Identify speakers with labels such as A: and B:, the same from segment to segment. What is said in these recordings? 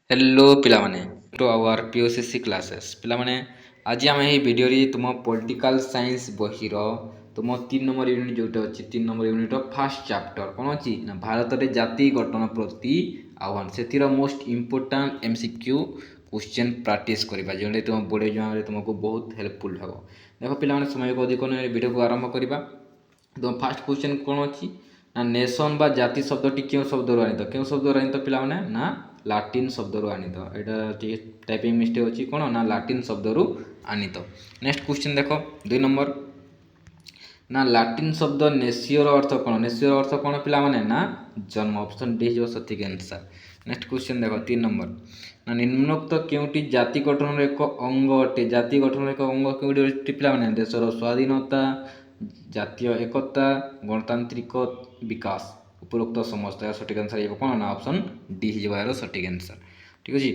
A: Hello पिलामाने to our पीओसीसी classes पिलामाने आज आम ये वीडियो रे तुम पॉलिटिकल साइंस बहिर तुम 3 नंबर यूनिट जोटा अच्छी 3 नंबर यूनिट फास्ट चैप्टर कौन अच्छी ना भारत में जाति गठन प्रति आह्वान से most important MCQ question practice करवा जो तुम बोर्ड एग्जाम तुमको बहुत हेल्पफुल हम देख पिला समय को अधिक वीडियो को आरंभ करवा तुम फास्ट क्वेश्चन कौन अच्छी ना नेशन बा जाति शब्दटी क्यों शब्द आनित पिला ना लाटिन शब्द आनित यहाँ टाइपिंग मिस्टेक अच्छी कौन ना लाटिन शब्द आनित नेक्स्ट क्वेश्चन देख 2 नंबर ना लाटिन शब्द नेसियोर अर्थ कौन नेसियोर अर्थ कौन पिला ना जन्म ऑप्शन डी हो सठिक आंसर नेक्स्ट क्वेश्चन देख 3 नंबर ना निम्नोक्त क्योंटी जाति गठन एक अंग अटे जाति गठन एक अंग क्योंटी पिला देशर स्वाधीनता जातीय एकता गणतांत्रिक विकास उपरोक्त समस्त यार सठिक आंसर ये कौन ना ऑप्शन डी हो सठिक आंसर ठीक अच्छे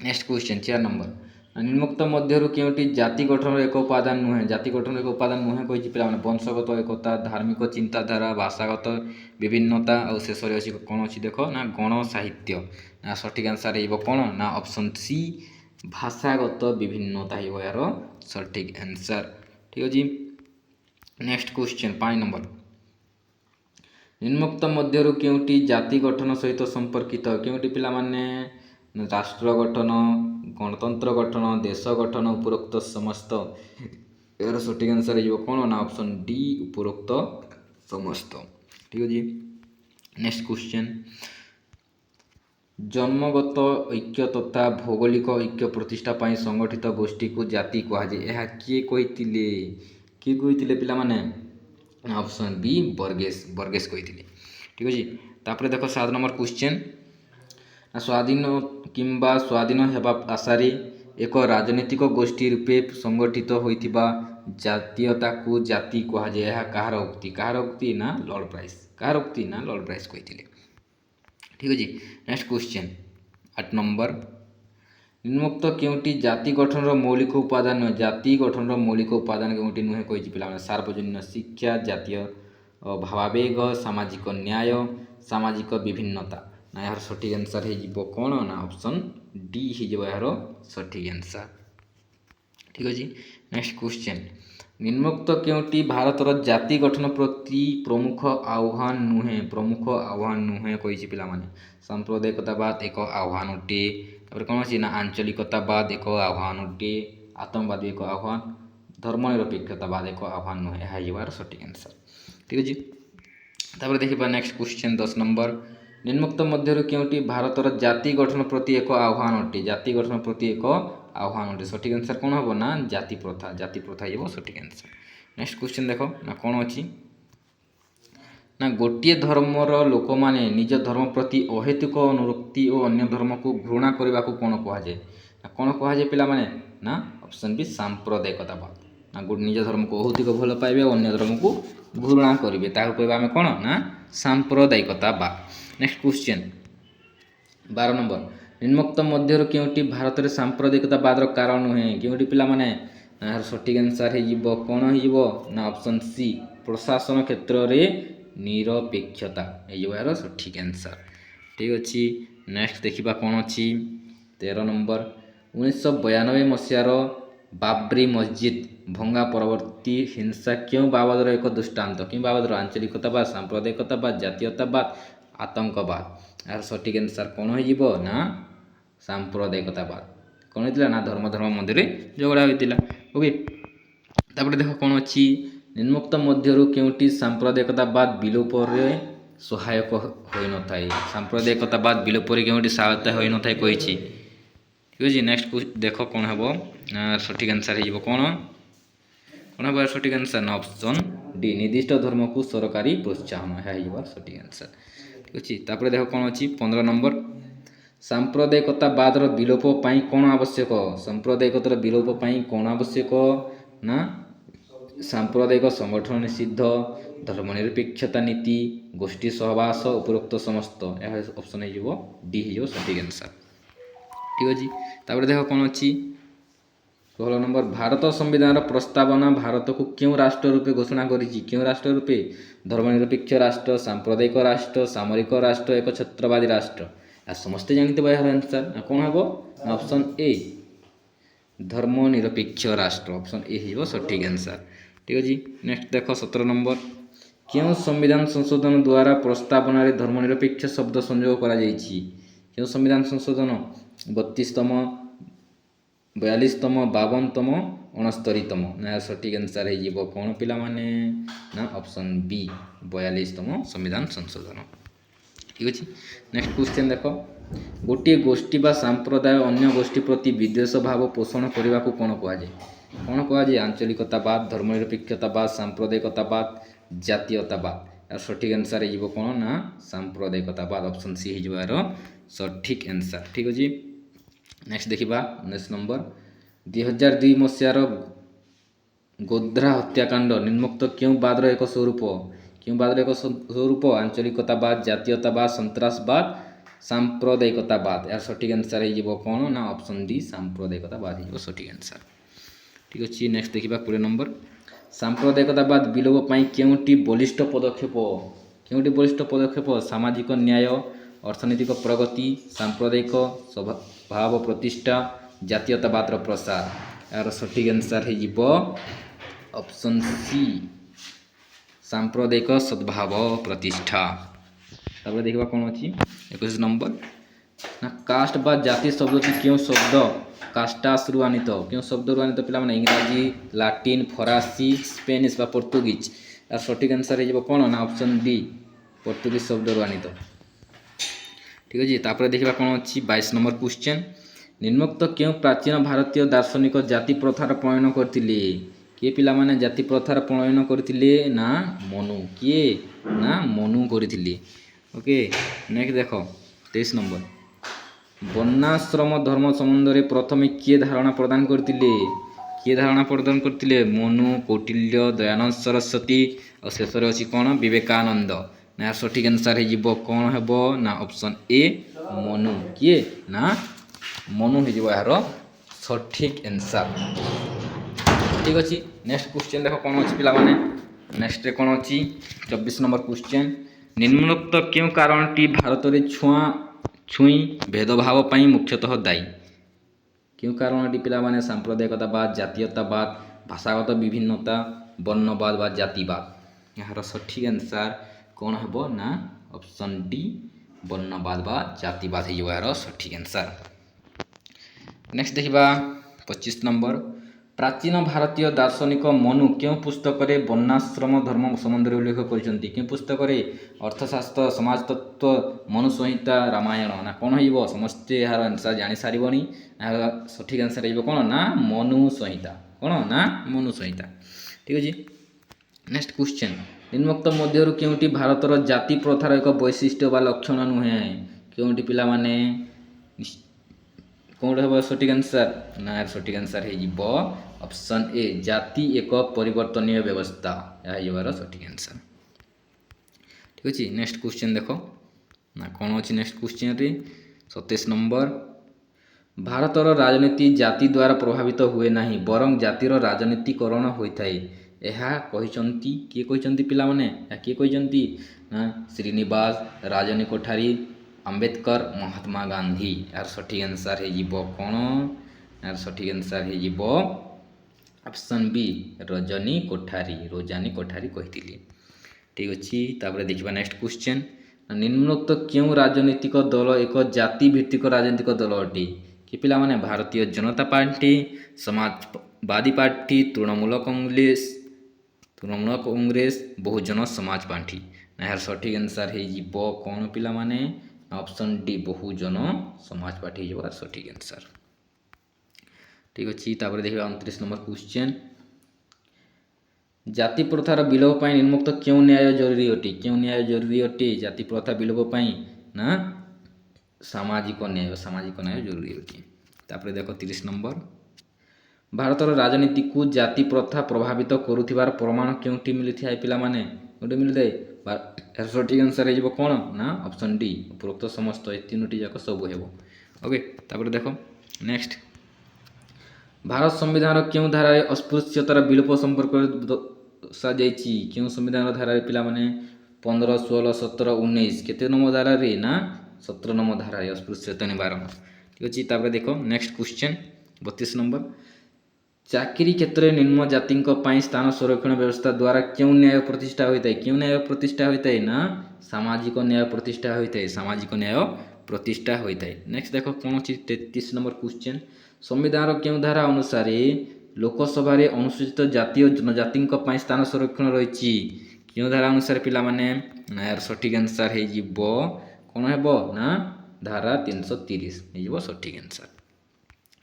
A: नेक्स्ट क्वेश्चन 4 नंबर निम्नोक्त मध्य क्योंटी जाति गठन एक उपादान नुहे जाति गठन एक उपादान नुहे कही पे वंशगत एकता धार्मिक चिंताधारा भाषागत विभिन्नता और शेष अच्छी कौन अच्छी देख ना गण साहित्य ना सठिक आंसर हो कौन ना ऑप्शन सी भाषागत विभिन्नता हो यार सठिक आंसर ठीक अच्छे नेक्स्ट क्वेश्चन 5 नंबर निम्नोक्त मध्य क्योंटी जाति गठन सहित संपर्कित क्योंटी पिला राष्ट्र गठन गणतंत्र गठन देश गठन उपरोक्त समस्त यार सठिक आंसर हो कौन ना ऑप्शन डी उपरोक्त समस्त ठीक अच्छे नेक्स्ट क्वेश्चन जन्मगत ऐक्य तथा भौगोलिक ऐक्य प्रतिष्ठा पाई संगठित गोष्ठी को जाति कहुए यह किए कही पिला ऑप्शन बी बर्गेस बर्गेस कही ठीक अच्छे तापर देख 7 नंबर क्वेश्चन स्वाधीन किंबा स्वाधीन हेबा आशारे एक राजनीतिक गोष्ठी रूपे संगठित होइथिबा जातीयता को जाति कहुए यह कहार उक्ति ना लॉर्ड प्राइस कहार उक्ति ना लॉर्ड प्राइस कही ठीक अच्छे नेक्स्ट क्वेश्चन 8 नंबर निम्नोक्त क्योंटी जाति गठन मौलिक उपादान नुहे जाति गठन मौलिक उपादान क्योंटी नुहे कही पे सार्वजनीन शिक्षा जातीय भावावेग सामाजिक न्याय सामाजिक विभिन्नता ना यार सठिक आंसर हो कौन ना ऑप्शन डी हो यार सठिक आंसर ठीक अच्छे नेक्स्ट क्वेश्चन निम्नोक्त क्योंटी भारतर जाति गठन प्रति प्रमुख आह्वान नुहे कही पे सांप्रदायिकतावाद एक आह्वान अटे तापर कौन अच्छी ना आंचलिकतावाद एक आह्वान अटे आतंकवादी एक आह्वान धर्मनिरपेक्षतावाद एक आह्वान नुहे यह हो सठिक आंसर ठीक अच्छे तापर देखा नेक्स्ट क्वेश्चन 10 नंबर निम्नोक्त मध्य क्योंटी भारतर जाति गठन प्रति एक आह्वान अटे जाति गठन प्रति एक आह्वान अटे सठिक आंसर कौन हम ना जाति प्रथा ये सठिक आंसर नेक्स्ट क्वेश्चन देख ना कौन अच्छी ना गोटे धर्मर लोक मैंने निज धर्म प्रति अहेतुक अनुरक्ति और अन्य धर्म को घृणा करने को कौन कहुए कौन कहुए पिला ना ऑप्शन बी सांप्रदायिकतावाद ना निज धर्म को अहेतुक भल पाइबे और अन्य धर्म को घृणा करेंगे कहवा आम कौन ना सांप्रदायिकतावाद नेक्स्ट क्वेश्चन 12 नंबर निम्नोक्त मध्य क्योंटी भारत में सांप्रदायिकतावाद कारण नुहे क्योंटी पिला सठिक आंसर हो कौन हो ना ऑप्शन सी प्रशासन क्षेत्र में निरपेक्षता यार सठिक आंसर ठीक अच्छे नेक्स्ट देखा कौन अच्छी 13 नंबर 1992 मसीहार बाबरी मस्जिद भंगा परवर्ती हिंसा क्यों बाबदर एक दृष्टांत क्यों बाबदर आंचलिकतावाद सांप्रदायिकतावाद जातीयतावाद आतंकवाद यार सठिक आंसर कौन हो ना सांप्रदायिकतावाद कौन होता ना धर्म मध्य झगड़ा होता ओके तापर देख कौन अच्छी निम्नोक्त मध्य क्योंटी सांप्रदायिकतावाद विलोप सहायक हो न था सांप्रदायिकतावाद विलोप क्योंटी सहायता हो न था कही ठीक अच्छे नेक्स्ट देख कौन हम सठिक आंसर हो कौन हम सठिक आंसर ना ऑप्शन डी निर्दिष्ट धर्म को सरकारी प्रोत्साहन यह सठिक आंसर ठीक अच्छे तापर देख कौन अच्छी 15 नंबर सांप्रदायिकतावाद विलोप कौन आवश्यक सांप्रदायिकतार विलोप कौन आवश्यक ना सांप्रदायिक संगठन निषिद्ध धर्मनिरपेक्षता नीति गोष्ठी सहवास उपरोक्त समस्त यह ऑप्शन हो डी हो सठिक आंसर ठीक अच्छे तापर देख कौन अच्छी 16 नंबर भारत संविधान प्रस्तावना भारत को क्यों राष्ट्र रूपे घोषणा करिछि क्यों राष्ट्र रूपे धर्मनिरपेक्ष राष्ट्र सांप्रदायिक राष्ट्र सामरिक राष्ट्र एक छत्रवादी राष्ट्र आ समस्ते जानते यार आंसर कौन हम ऑप्शन ए धर्मनिरपेक्ष राष्ट्र ऑप्शन ए हो सठिक आंसर। ठीक अच्छे नेक्स्ट देख 17 नंबर क्यों संविधान संशोधन द्वारा प्रस्तावना धर्मनिरपेक्ष शब्द संयोग करा क्यों संविधान संशोधन 32तम 42तम 52तम 69तम ना सठिक आंसर हो कौन पिला माने ना ऑप्शन बी 42तम संविधान संशोधन। ठीक अच्छे नेक्स्ट क्वेश्चन देख गोटे गोष्ठी बा सांप्रदाय अन्य गोष्ठी प्रति विद्वेष भाव पोषण करने को कौन कहुए आंचलिकतावाद धर्मनिरपेक्षतावाद सांप्रदायिकतावाद जातीयतावाद यार सठिक आंसर हो कौन ना सांप्रदायिकतावाद ऑप्शन सी हो यार सठिक आंसर। ठीक अच्छे नेक्स्ट देखा 19 नंबर 2002 मसीहार गोध्रा हत्याकांड निम्नोक्त क्यों बादर एक स्वरूप आंचलिकतावाद जातीयतावाद सन्त्रासवाद सांप्रदायिकतावाद यार सठिक आंसर हो कौन ना ऑप्शन डी सांप्रदायिकतावाद हो सठिक आंसर। ठीक अच्छे नेक्स्ट देखा 20 नंबर सांप्रदायिकतावाद विलोप पाई केउंटी बलिष्ठ पदक्षेप सामाजिक न्याय अर्थनैतिक प्रगति सांप्रदायिक स्वभाव प्रतिष्ठा जातीयतावाद प्रसार यार सठिक आंसर हो ऑप्शन सी सांप्रदायिक सद्भाव प्रतिष्ठा। तापर देखा कौन अच्छी 21 नंबर ना कास्ट बा जाति शब्द क्यों शब्द कास्टास रु आनित क्यों शब्द रु आनित पिला माने इंग्राजी लाटिन फरासी स्पेनिश बा पोर्तुगीज यार सठिक आंसर हो कौन ना ऑप्शन डी पोर्तुगीज शब्द रु आनित। ठीक अच्छे तापर देखा कौन अच्छी 22 नंबर क्वेश्चन निम्नोक्त क्यों प्राचीन भारतीय दार्शनिक जाति प्रथार प्रणयन करते किए पिला माने जाति प्रथार प्रणयन करते ना मनु किए ना मनु करते। ओके नेक्स्ट देख 23 नंबर वर्णाश्रम धर्म संबंध में प्रथम किए धारणा प्रदान करते मनु कौटिल्य दयानंद सरस्वती और शेष अच्छी कौन विवेकानंद ना सठिक आंसर हो कौन है ना ऑप्शन ए मनु किए ना मनु हो यार सठिक आंसर। ठीक अच्छे नेक्स्ट क्वेश्चन देख कौन अच्छी पिला माने नेक्स्ट कौन अच्छी 24 नंबर क्वेश्चन निम्नोक्त क्यों कारणटी भारत में छुई भेदभाव पाई मुख्यतः दायी क्यों कारणटी पिला माने सांप्रदायिकतावाद जातीयतावाद भाषागत विभिन्नता वर्णवाद व जातिवाद यार सठिक आंसर कौन है ना ऑप्शन डी वर्णवाद व जातिवाद हो यार सठिक आंसर। नेक्स्ट देखा 25 नंबर प्राचीन भारतीय दार्शनिक मनु क्यों पुस्तक वर्णाश्रम धर्म संबंध में उल्लेख करछन्ति क्यों पुस्तक अर्थशास्त्र समाजतत्व मनु संहिता रामायण ना कौन हो समस्ते यार आंसर जानी सारिबनी यार सठिक आंसर हो कौन ना मनु संहिता कौन ना मनु संहिता। ठीक अच्छे नेक्स्ट क्वेश्चन निम्नोक्त मध्य क्योंटी भारतर जाति प्रथार एक वैशिष्ट्य बा लक्षण नुहे क्योंटी पिला माने कौन हम सठिक आंसर ना सठिक आंसर हो ऑप्शन ए जाति एक परिवर्तनीय व्यवस्था यह हो सठिक आंसर। ठीक अच्छे नेक्स्ट क्वेश्चन देख ना कौन अच्छी नेक्स्ट क्वेश्चन 27 नंबर भारतर राजनीति जाति द्वारा प्रभावित हुए नहीं बरं जातिर राजनीतिकरण होता है यह कहते पिला माने किए कहते ना श्रीनिवास राजनी कोठारी अंबेडकर महात्मा गांधी यार सठिक आंसर हो कौन यार सठिक आंसर हो ऑप्शन बी रोजानी कोठारी कहती। ठीक अच्छे तापर देखा नेक्स्ट क्वेश्चन निम्नोक्त क्यों राजनीतिक दल एक जाति भित्तिक राजनीतिक दल अटे कि पिला माने Bharatiya Janata party Samajwadi party Trinamool Congress Bahujan Samaj party यार सठिक आंसर हो कौन पिला माने option D Bahujan Samaj party हो सठिक आंसर। ठीक अच्छे तापर देखा 29 नंबर क्वेश्चन जाति प्रथार विलोप पाई निम्नोक्त क्यों न्याय जरूरी अटे जाति प्रथा विलोप पाई ना सामाजिक न्याय जरूरी अटे। तापर देख 30 नंबर भारतर राजनीति को जाति प्रथा प्रभावित करुथिबार प्रमाण क्योंटी मिलता है पिला माने क्योंटी मिलता है सठिक आंसर हो कौन ना ऑप्शन डी उपरोक्त समस्त तीनोटी जाक सब हो। ओके तापर देख नेक्स्ट भारत संविधान क्यों धारा अस्पृश्यतार विलोप संपर्क दर्शा क्यों संविधान धारा पिला माने 15, 16, 17, 19 केते नंबर धारा रे ना 17 নম্বর ধারায় অস্পৃশ্যতা নিবারণ। ঠিক আছে, তারপরে দেখ নেক্সট क्वेश्चन 32 নম্বর। ଚାକିରି କ୍ଷେତ୍ରରେ ନିମ୍ନ ଜାତିଙ୍କ ପାଇଁ ସ୍ଥାନ ସଂରକ୍ଷଣ ବ୍ୟବସ୍ଥା ଦ୍ୱାରା କେଉଁ ନ୍ୟାୟ ପ୍ରତିଷ୍ଠା ହୋଇଥାଏ? କେଉଁ ନ୍ୟାୟ ପ୍ରତିଷ୍ଠା ହୋଇଥାଏ? ନା ସାମାଜିକ ନ୍ୟାୟ ପ୍ରତିଷ୍ଠା ହୋଇଥାଏ। ସାମାଜିକ ନ୍ୟାୟ ପ୍ରତିଷ୍ଠା ହୋଇଥାଏ। ନେକ୍ସଟ ଦେଖ କ'ଣ ଅଛି 33 নম্বର क्वेश्चन। ସମ୍ବିଧାନର କେଉଁ ଧାରା ଅନୁସାରେ ଲୋକସଭାରେ ଅନୁସୂଚିତ ଜାତି ଓ ଜନଜାତିଙ୍କ ପାଇଁ ସ୍ଥାନ ସଂରକ୍ଷଣ ରହିଛି? କେଉଁ ଧାରା ଅନୁସାରେ ପିଲାମାନେ? ନା ଏହାର ସଠିକ୍ ଆନ୍ସର ହେଇଯିବ କ'ଣ ହେବ? ନା ଧାରା 330 ହେଇଯିବ ସଠିକ୍ ଆନ୍ସର।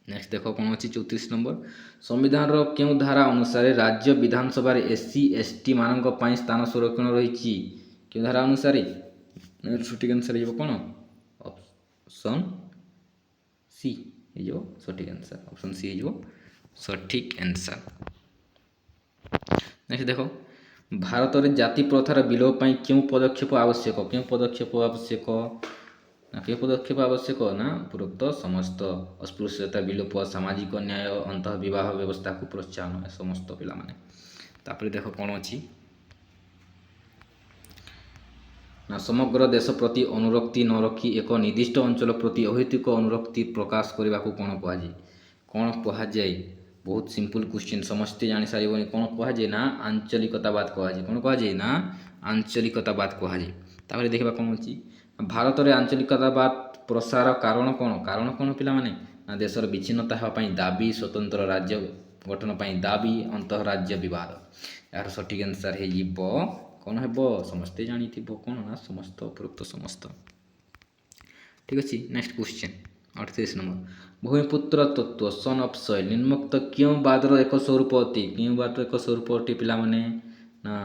A: ନେକ୍ସଟ ଦେଖ କ'ଣ ଅଛି 34 নম্বର। ସମ୍ବିଧାନର କେଉଁ ଧାରା ଅନୁସାରେ ରାଜ୍ୟ ବିଧାନସଭାରେ SC ST ମାନଙ୍କ ପାଇଁ ସ୍ଥାନ ସଂରକ୍ଷଣ ରହିଛି? କେଉଁ ଧାରା ଅନୁସାରେ? ସଠିକ୍ ଆନ୍ସର ହେଇଯିବ କ'ଣ? ଅପସନ୍ ସି ହେଇଯିବ ସଠିକ୍ ଆନ୍ସର। ଅପସନ୍ ସି ହେଇଯିବ ସଠିକ୍ ଆନ୍ସର। ନେକ୍ସଟ ଦେଖ ଭାରତରେ ଜାତି ପ୍ରଥାର ବିଲୋପ ପାଇଁ କେଉଁ ପଦକ୍ଷେପ ଆବଶ୍ୟକ? କେଉଁ ପଦକ୍ଷେପ ଆବଶ୍ୟକ? କେଉଁ ପଦକ୍ଷେପ ଆବଶ୍ୟକ? ନା ଉପରୋକ୍ତ ସମସ୍ତ ଅସ୍ପୃଶ୍ୟତା ବିଲୋପ, ସାମାଜିକ ନ୍ୟାୟ, ଅନ୍ତଃ ବିବାହ ବ୍ୟବସ୍ଥାକୁ ପ୍ରୋତ୍ସାହନ, ଏ ସମସ୍ତ ପିଲାମାନେ। ତାପରେ ଦେଖ କ'ଣ ଅଛି ନା ସମଗ୍ର ଦେଶ ପ୍ରତି ଅନୁରକ୍ତି ନ ରଖି ଏକ ନିର୍ଦ୍ଦିଷ୍ଟ ଅଞ୍ଚଳ ପ୍ରତି ଅହେତୁକ ଅନୁରକ୍ତି ପ୍ରକାଶ କରିବାକୁ କ'ଣ କୁହାଯାଏ? କ'ଣ କୁହାଯାଏ? ବହୁତ ସିମ୍ପଲ କ୍ୱେଶ୍ଚିନ୍, ସମସ୍ତେ ଜାଣିସାରିବନି। କ'ଣ କୁହାଯାଏ? ନା ଆଞ୍ଚଳିକତାବାଦ କୁହାଯାଏ। କ'ଣ କୁହାଯାଏ? ନା ଆଞ୍ଚଳିକତାବାଦ କୁହାଯାଏ। ତାପରେ ଦେଖିବା କ'ଣ ଅଛି ଭାରତରେ ଆଞ୍ଚଳିକତାବାଦ ପ୍ରସାର କାରଣ କ'ଣ? କାରଣ କ'ଣ ପିଲାମାନେ? ନା ଦେଶର ବିଚ୍ଛିନ୍ନତା ହେବା ପାଇଁ ଦାବି, ସ୍ୱତନ୍ତ୍ର ରାଜ୍ୟ ଗଠନ ପାଇଁ ଦାବି, ଅନ୍ତଃ ରାଜ୍ୟ ବିବାଦ। ଏହାର ସଠିକ୍ ଆନ୍ସର ହେଇଯିବ କ'ଣ ହେବ? ସମସ୍ତେ ଜାଣିଥିବ କ'ଣ? ନା ସମସ୍ତ ଉପରୋକ୍ତ ସମସ୍ତ। ଠିକ୍ ଅଛି, ନେକ୍ସଟ କ୍ୱେଶ୍ଚନ୍ 38 নম্বର। ଭୂମିପୁତ୍ର ତତ୍ତ୍ୱ ସନ୍ ଅଫ୍ ସଏଲ୍ ନିମ୍ନୋକ୍ତ କେଉଁ ବାଦର ଏକ ସ୍ୱରୂପ ଅଟେ? କେଉଁ ବାଦର ଏକ ସ୍ୱରୂପ ଅଟେ ପିଲାମାନେ? ନା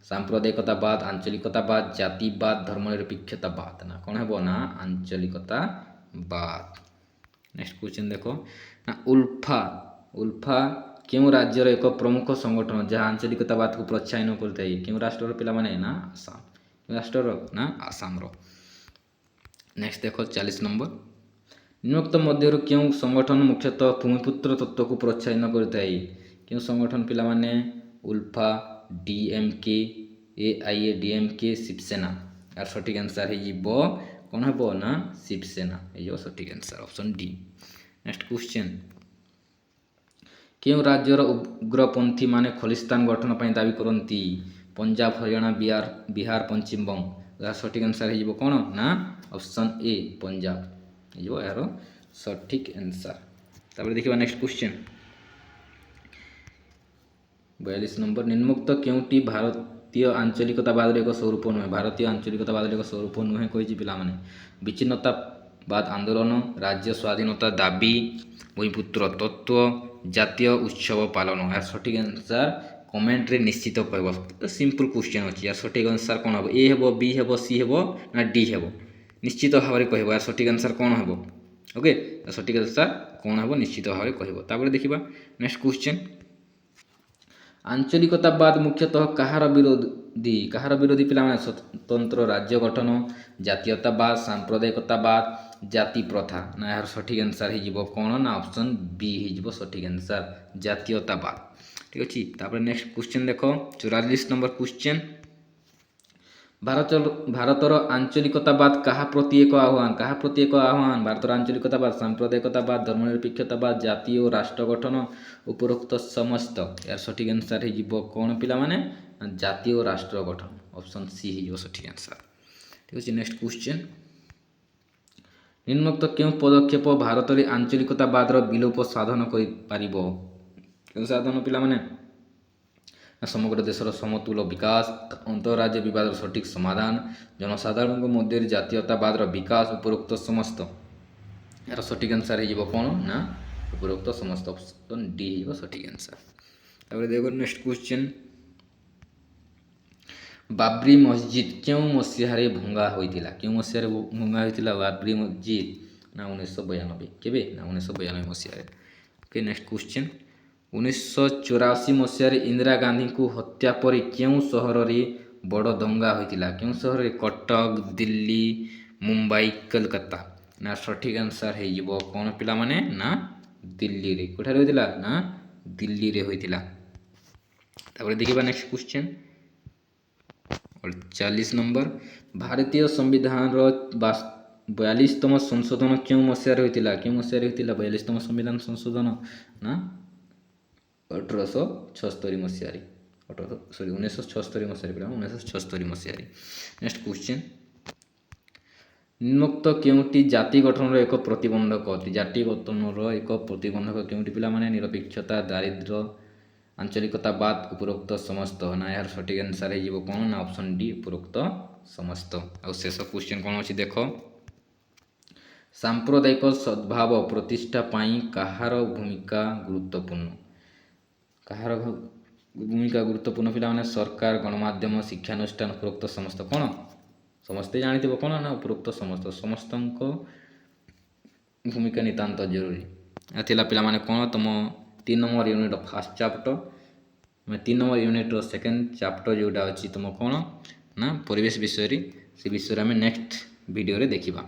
A: ସାମ୍ପ୍ରଦାୟିକତାବାଦ, ଆଞ୍ଚଳିକତାବାଦ, ଜାତିବାଦ, ଧର୍ମନିରପେକ୍ଷତାବାଦ। ନା କ'ଣ ହେବ? ନା ଆଞ୍ଚଳିକତାବାଦ। ନେକ୍ସଟ କ୍ୱେଶ୍ଚନ୍ ଦେଖ ନା ଉଲ୍ଫା କେଉଁ ରାଜ୍ୟର ଏକ ପ୍ରମୁଖ ସଂଗଠନ ଯାହା ଆଞ୍ଚଳିକତାବାଦକୁ ପ୍ରୋତ୍ସାହନ କରିଥାଏ? କେଉଁ ରାଷ୍ଟ୍ରର ପିଲାମାନେ? ନା ଆସାମ। କେଉଁ ରାଷ୍ଟ୍ରର? ନା ଆସାମର। ନେକ୍ସଟ ଦେଖ 40 নম্বର। ନିମ୍ନୋକ୍ତ ମଧ୍ୟରୁ କେଉଁ ସଂଗଠନ ମୁଖ୍ୟତଃ ଭୂମିପୁତ୍ର ତତ୍ତ୍ୱକୁ ପ୍ରୋତ୍ସାହନ କରିଥାଏ? କେଉଁ ସଂଗଠନ ପିଲାମାନେ? ULFA, DMK, AIADMK, Shiv Sena. ଏହାର ସଠିକ୍ ଆନ୍ସର ହେଇଯିବ କ'ଣ ହେବ? ନା ଶିବସେନା ହେଇଯିବ ସଠିକ୍ answer. Option D. Next question କେଉଁ ରାଜ୍ୟର ଉଗ୍ରପନ୍ଥୀ ମାନେ ଖଲିସ୍ତାନ ଗଠନ ପାଇଁ ଦାବି କରନ୍ତି? ପଞ୍ଜାବ, ହରିୟାଣା, ବିହାର, ପଶ୍ଚିମବଙ୍ଗ। ଏହାର ସଠିକ୍ ଆନ୍ସର ହେଇଯିବ କ'ଣ? ନା ଅପସନ୍ ଏ ପଞ୍ଜାବ ହେଇଯିବ ଏହାର ସଠିକ୍ ଆନ୍ସର। ତାପରେ ଦେଖିବା ନେକ୍ସଟ କ୍ୱେଶ୍ଚନ୍ 42 নম্বର। ନିମ୍ନୋକ୍ତ କେଉଁଟି ଭାରତୀୟ ଆଞ୍ଚଳିକତାବାଦର ଏକ ସ୍ୱରୂପ ନୁହେଁ? ଭାରତୀୟ ଆଞ୍ଚଳିକତାବାଦର ଏକ ସ୍ୱରୂପ ନୁହେଁ କହିଛି ପିଲାମାନେ। ବିଚ୍ଛିନ୍ନତାବାଦ ଆନ୍ଦୋଳନ, ରାଜ୍ୟ ସ୍ୱାଧୀନତା ଦାବି, ଭୂମିପୁତ୍ର ତତ୍ତ୍ୱ, ଜାତୀୟ ଉତ୍ସବ ପାଳନ। ଏହାର ସଠିକ୍ ଆନ୍ସର କମେଣ୍ଟରେ ନିଶ୍ଚିତ କହିବ। ସିମ୍ପଲ କ୍ୱେଶ୍ଚନ୍ ଅଛି। ଏହାର ସଠିକ୍ ଆନ୍ସର କ'ଣ ହେବ? ଏ ହେବ, ବି ହେବ, ସି ହେବ ନା ଡି ହେବ? ନିଶ୍ଚିତ ଭାବରେ କହିବ। ଏହାର ସଠିକ୍ ଆନ୍ସର କ'ଣ ହେବ? ଓକେ, ସଠିକ୍ ଆନ୍ସର କ'ଣ ହେବ ନିଶ୍ଚିତ ଭାବରେ କହିବ। ତାପରେ ଦେଖିବା ନେକ୍ସଟ କ୍ୱେଶ୍ଚନ୍ ଆଞ୍ଚଳିକତାବାଦ ମୁଖ୍ୟତଃ କାହାର ବିରୋଧୀ? କାହାର ବିରୋଧୀ ପିଲାମାନେ? ସ୍ୱତନ୍ତ୍ର ରାଜ୍ୟ ଗଠନ, ଜାତୀୟତାବାଦ, ସାମ୍ପ୍ରଦାୟିକତାବାଦ, ଜାତି ପ୍ରଥା। ନା ଏହାର ସଠିକ୍ ଆନ୍ସର ହେଇଯିବ କ'ଣ? ନା ଅପସନ୍ ବି ହେଇଯିବ ସଠିକ୍ ଆନ୍ସର ଜାତୀୟତାବାଦ। ଠିକ୍ ଅଛି, ତାପରେ ନେକ୍ସଟ କ୍ୱେଶ୍ଚନ୍ ଦେଖ 44 নম্বର କ୍ୱେଶ୍ଚନ୍। ଭାରତର ଆଞ୍ଚଳିକତାବାଦ କାହା ପ୍ରତି ଏକ ଆହ୍ୱାନ? କାହା ପ୍ରତି ଏକ ଆହ୍ୱାନ? ଭାରତର ଆଞ୍ଚଳିକତାବାଦ, ସାମ୍ପ୍ରଦାୟିକତାବାଦ, ଧର୍ମନିରପେକ୍ଷତାବାଦ, ଜାତି ଓ ରାଷ୍ଟ୍ର ଗଠନ, ଉପରୋକ୍ତ ସମସ୍ତ। ଏହାର ସଠିକ୍ ଆନ୍ସର ହେଇଯିବ କ'ଣ ପିଲାମାନେ? ଜାତି ଓ ରାଷ୍ଟ୍ର ଗଠନ। ଅପସନ୍ ସି ହେଇଯିବ ସଠିକ୍ ଆନ୍ସର। ଠିକ୍ ଅଛି, ନେକ୍ସଟ କ୍ୱେଶ୍ଚନ୍ ନିମ୍ନୋକ୍ତ କେଉଁ ପଦକ୍ଷେପ ଭାରତରେ ଆଞ୍ଚଳିକତାବାଦର ବିଲୋପ ସାଧନ କରିପାରିବ? କେଉଁ ସାଧନ ପିଲାମାନେ? ସମଗ୍ର ଦେଶର ସମତୁଲ ବିକାଶ, ଅନ୍ତଃରାଜ୍ୟ ବିବାଦର ସଠିକ୍ ସମାଧାନ, ଜନସାଧାରଣଙ୍କ ମଧ୍ୟରେ ଜାତୀୟତାବାଦର ବିକାଶ, ଉପରୋକ୍ତ ସମସ୍ତ। ଏହାର ସଠିକ୍ ଆନ୍ସର ହେଇଯିବ କ'ଣ? ନା ଉପରୋକ୍ତ ସମସ୍ତ। ଅପସନ୍ ଡି ହେଇଯିବ ସଠିକ୍ ଆନ୍ସର। ତାପରେ ଦେଖ ନେକ୍ସଟ କ୍ୱେଶ୍ଚନ୍ ବାବ୍ରି ମସଜିଦ୍ କେଉଁ ମସିହାରେ ଭଙ୍ଗା ହୋଇଥିଲା? କେଉଁ ମସିହାରେ ଭଙ୍ଗା ହୋଇଥିଲା ବାବ୍ରି ମସଜିଦ୍? ନା 1992। କେବେ? ନା 1992 ମସିହାରେ। ଓକେ, ନେକ୍ସଟ କ୍ୱେଶ୍ଚନ୍ 1984 ମସିହାରେ ଇନ୍ଦିରା ଗାନ୍ଧୀଙ୍କୁ ହତ୍ୟା ପରେ କେଉଁ ସହରରେ ବଡ଼ ଦଙ୍ଗା ହୋଇଥିଲା? କେଉଁ ସହରରେ? କଟକ, ଦିଲ୍ଲୀ, ମୁମ୍ବାଇ, କୋଲକାତା। ନା ସଠିକ୍ ଆନ୍ସର ହେଇଯିବ କ'ଣ ପିଲାମାନେ? ନା ଦିଲ୍ଲୀରେ। କେଉଁଠାରେ ହୋଇଥିଲା? ନା ଦିଲ୍ଲୀରେ ହୋଇଥିଲା। ତାପରେ ଦେଖିବା ନେକ୍ସଟ କ୍ୱେଶ୍ଚନ୍ 48 নম্বର। ଭାରତୀୟ ସମ୍ବିଧାନର 42ତମ ସଂଶୋଧନ କେଉଁ ମସିହାରେ ହୋଇଥିଲା? କେଉଁ ମସିହାରେ ହୋଇଥିଲା 42ତମ ସମ୍ବିଧାନ ସଂଶୋଧନ? ନା 1876 ମସିହାରେ। 1976 ମସିହାରେ ପିଲା, 1976 ମସିହାରେ। ନେକ୍ସଟ କ୍ୱେଶ୍ଚିନ୍, ନିମ୍ନୋକ୍ତ କେଉଁଟି ଜାତି ଗଠନର ଏକ ପ୍ରତିବନ୍ଧକ ଅଟେ? ଜାତି ଗଠନର ଏକ ପ୍ରତିବନ୍ଧକ କେଉଁଟି ପିଲାମାନେ? ନିରପେକ୍ଷତା, ଦାରିଦ୍ର୍ୟ, ଆଞ୍ଚଳିକତାବାଦ, ଉପରୋକ୍ତ ସମସ୍ତ। ନା ଏହାର ସଠିକ୍ ଆନ୍ସର୍ ହେଇଯିବ କ'ଣ? ନା ଅପସନ୍ ଡି ଉପରୋକ୍ତ ସମସ୍ତ। ଆଉ ଶେଷ କ୍ୱେଶ୍ଚିନ୍ କ'ଣ ଅଛି ଦେଖ, ସାମ୍ପ୍ରଦାୟିକ ସଦ୍ଭାବ ପ୍ରତିଷ୍ଠା ପାଇଁ କାହାର ଭୂମିକା ଗୁରୁତ୍ୱପୂର୍ଣ୍ଣ? କାହାର ଭୂମିକା ଗୁରୁତ୍ୱପୂର୍ଣ୍ଣ ପିଲାମାନେ? ସରକାର, ଗଣମାଧ୍ୟମ, ଶିକ୍ଷାନୁଷ୍ଠାନ, ଉପରୋକ୍ତ ସମସ୍ତ। କ'ଣ ସମସ୍ତେ ଜାଣିଥିବ କ'ଣ? ନା ଉପରୋକ୍ତ ସମସ୍ତ। ସମସ୍ତଙ୍କ ଭୂମିକା ନିତାନ୍ତ ଜରୁରୀ। ଏହା ଥିଲା ପିଲାମାନେ କ'ଣ ତୁମ 3 ନମ୍ବର ୟୁନିଟ୍ର ଫାର୍ଷ୍ଟ ଚାପ୍ଟର। 3 ନମ୍ବର ୟୁନିଟ୍ର ସେକେଣ୍ଡ ଚାପ୍ଟର ଯେଉଁଟା ଅଛି ତୁମ କ'ଣ? ନା ପରିବେଶ ବିଷୟରେ। ସେ ବିଷୟରେ ଆମେ ନେକ୍ସଟ ଭିଡ଼ିଓରେ ଦେଖିବା।